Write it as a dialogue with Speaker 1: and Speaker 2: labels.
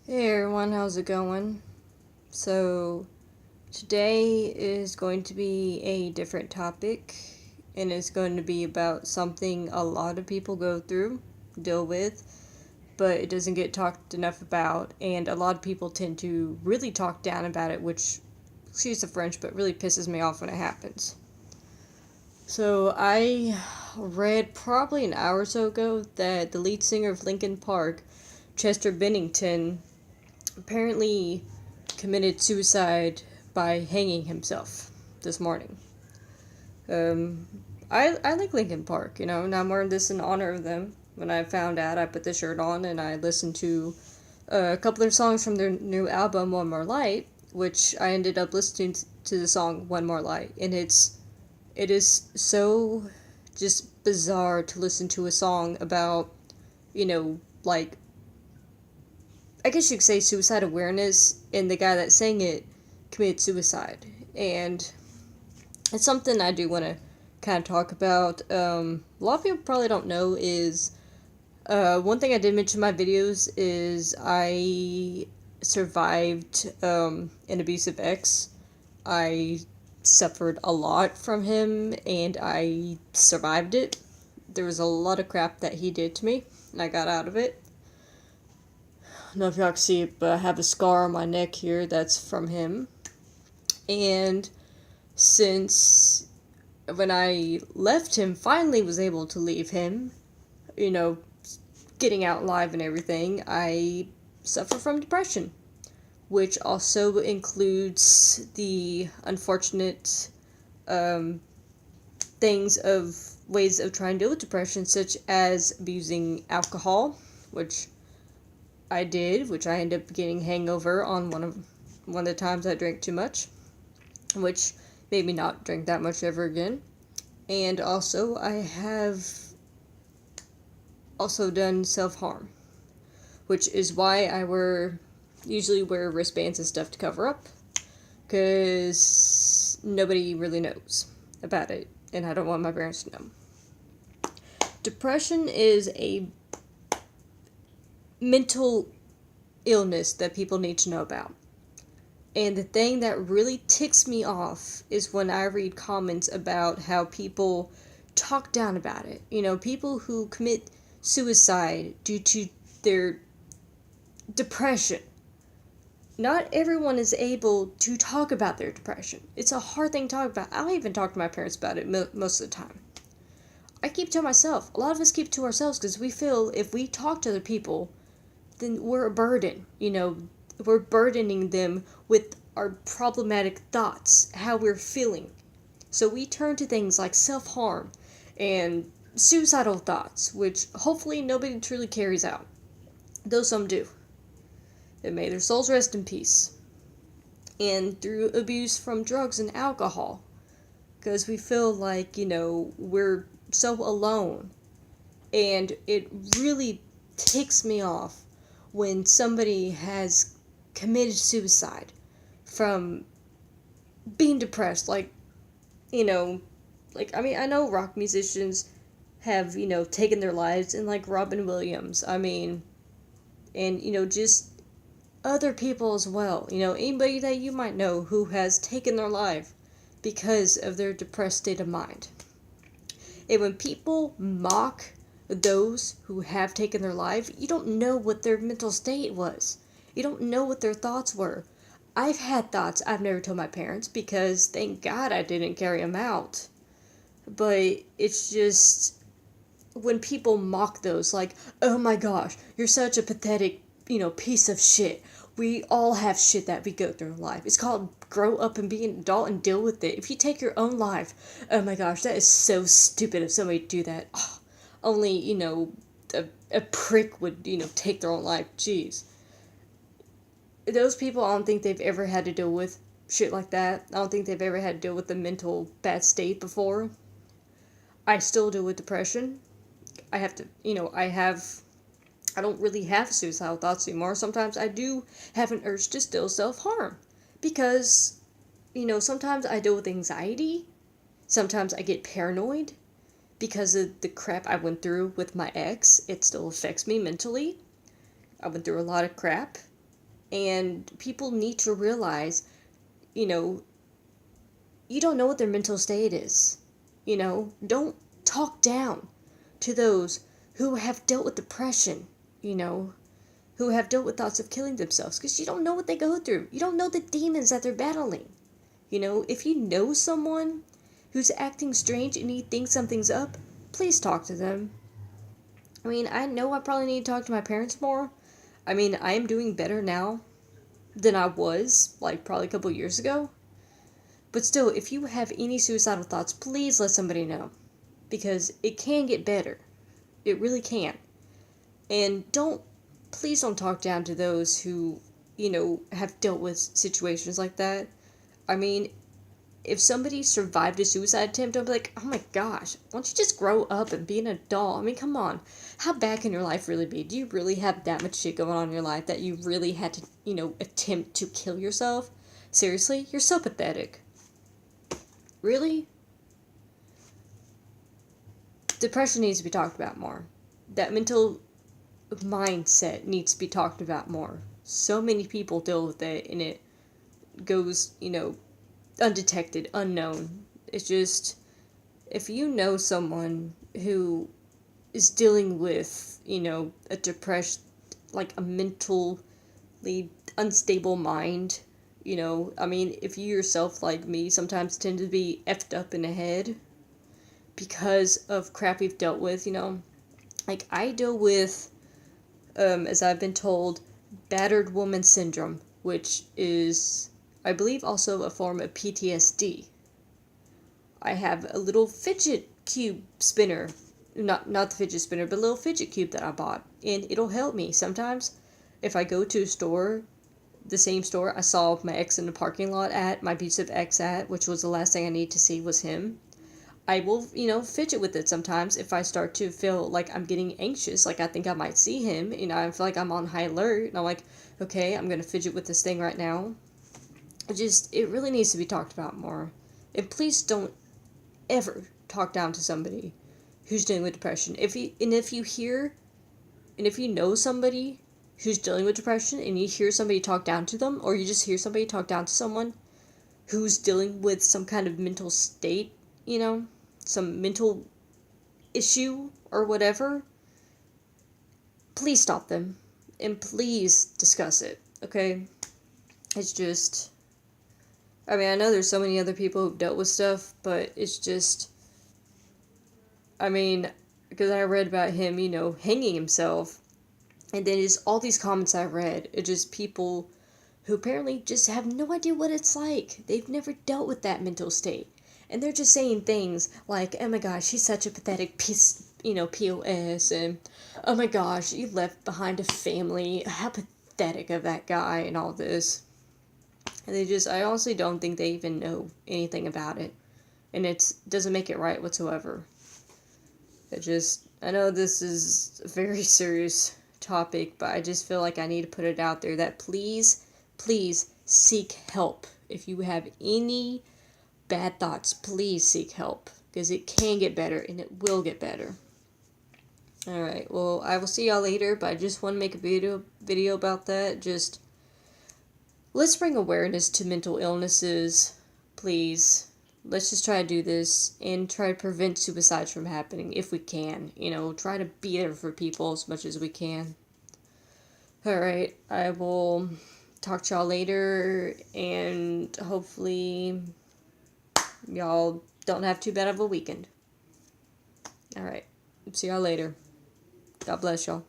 Speaker 1: Hey everyone, how's it going? So, today is going to be a different topic, and it's going to be about something a lot of people go through, deal with, but it doesn't get talked enough about, and a lot of people tend to really talk down about it, which, excuse the French, but really pisses me off when it happens. So, I read probably an hour or so ago that the lead singer of Linkin Park, Chester Bennington, apparently committed suicide by hanging himself this morning. Um, I like Linkin Park, and I'm wearing this in honor of them. When I found out, I put the shirt on and I listened to a couple of songs from their new album, One More Light, which I ended up listening to the song One More Light, and it is so just bizarre to listen to a song about, like I guess you could say suicide awareness, and the guy that sang it committed suicide. And it's something I do want to kind of talk about. A lot of people probably don't know is one thing I did mention in my videos is I survived an abusive ex. I suffered a lot from him, and I survived it. There was a lot of crap that he did to me, and I got out of it. I don't know if y'all can see it, but I have a scar on my neck here that's from him. And since when I left him, finally was able to leave him, you know, getting out live and everything, I suffer from depression, which also includes the unfortunate um, things of ways of trying to deal with depression, such as abusing alcohol, which I did, which I ended up getting hangover on one of the times I drank too much, which made me not drink that much ever again. And also, I have also done self-harm, which is why usually wear wristbands and stuff to cover up, because nobody really knows about it, and I don't want my parents to know. Depression is a mental illness that people need to know about. And the thing that really ticks me off is when I read comments about how people talk down about it. People who commit suicide due to their depression. Not everyone is able to talk about their depression. It's a hard thing to talk about. I don't even talk to my parents about it most of the time. I keep to myself. A lot of us keep to ourselves because we feel if we talk to other people, then we're a burden. We're burdening them with our problematic thoughts, how we're feeling. So we turn to things like self-harm and suicidal thoughts, which hopefully nobody truly carries out, though some do. And may their souls rest in peace. And through abuse from drugs and alcohol, because we feel like, we're so alone. And it really ticks me off when somebody has committed suicide from being depressed. You know, I know rock musicians have, taken their lives, and like Robin Williams, and, just other people as well. Anybody that you might know who has taken their life because of their depressed state of mind. And when people mock those who have taken their life, you don't know what their mental state was. You don't know what their thoughts were. I've had thoughts I've never told my parents because thank God I didn't carry them out. But it's just when people mock those, like, oh my gosh, you're such a pathetic, piece of shit. We all have shit that we go through in life. It's called grow up and be an adult and deal with it. If you take your own life, oh my gosh, that is so stupid of somebody to do that. Oh, only, a prick would, take their own life. Jeez. Those people, I don't think they've ever had to deal with shit like that. I don't think they've ever had to deal with the mental bad state before. I still deal with depression. I have to, I don't really have suicidal thoughts anymore. Sometimes I do have an urge to still self-harm. Because, sometimes I deal with anxiety. Sometimes I get paranoid. Because of the crap I went through with my ex, it still affects me mentally. I went through a lot of crap. And people need to realize, you know, you don't know what their mental state is. Don't talk down to those who have dealt with depression, you know, who have dealt with thoughts of killing themselves, because you don't know what they go through. You don't know the demons that they're battling. If you know someone who's acting strange and you think something's up, please talk to them. I know I probably need to talk to my parents more. I am doing better now than I was, like, probably a couple years ago. But still, if you have any suicidal thoughts, please let somebody know. Because it can get better. It really can. And please don't talk down to those who, have dealt with situations like that. If somebody survived a suicide attempt, I'd be like, oh my gosh, why don't you just grow up and be an adult? Come on. How bad can your life really be? Do you really have that much shit going on in your life that you really had to, attempt to kill yourself? Seriously? You're so pathetic. Really? Depression needs to be talked about more. That mental mindset needs to be talked about more. So many people deal with it, and it goes, undetected, unknown. It's just, if you know someone who is dealing with, a depressed, like a mentally unstable mind, if you yourself, like me, sometimes tend to be effed up in the head because of crap we've dealt with, like I deal with, as I've been told, battered woman syndrome, which is, I believe, also a form of PTSD. I have a little fidget cube spinner, not the fidget spinner, but a little fidget cube that I bought, and it'll help me sometimes. If I go to a store, the same store I saw my ex in the parking lot at, my abusive ex at, which was the last thing I need to see was him, I will, fidget with it sometimes if I start to feel like I'm getting anxious, like I think I might see him, I feel like I'm on high alert, and I'm like, okay, I'm gonna fidget with this thing right now. It really needs to be talked about more. And please don't ever talk down to somebody who's dealing with depression. If you know somebody who's dealing with depression and you hear somebody talk down to them, or you just hear somebody talk down to someone who's dealing with some kind of mental state, some mental issue or whatever, please stop them and please discuss it, okay? It's just, I know there's so many other people who've dealt with stuff, but it's just, because I read about him, hanging himself, and then just all these comments I read, it's just people who apparently just have no idea what it's like. They've never dealt with that mental state. And they're just saying things like, oh my gosh, he's such a pathetic piece, POS, and oh my gosh, you left behind a family, how pathetic of that guy, and all this. And I honestly don't think they even know anything about it. And it doesn't make it right whatsoever. I know this is a very serious topic, but I just feel like I need to put it out there that please seek help. If you have any bad thoughts, please seek help, because it can get better and it will get better. Alright, well, I will see y'all later, but I just want to make a video about that. Just, let's bring awareness to mental illnesses, please. Let's just try to do this and try to prevent suicides from happening if we can. Try to be there for people as much as we can. Alright, I will talk to y'all later, and hopefully y'all don't have too bad of a weekend. Alright, see y'all later. God bless y'all.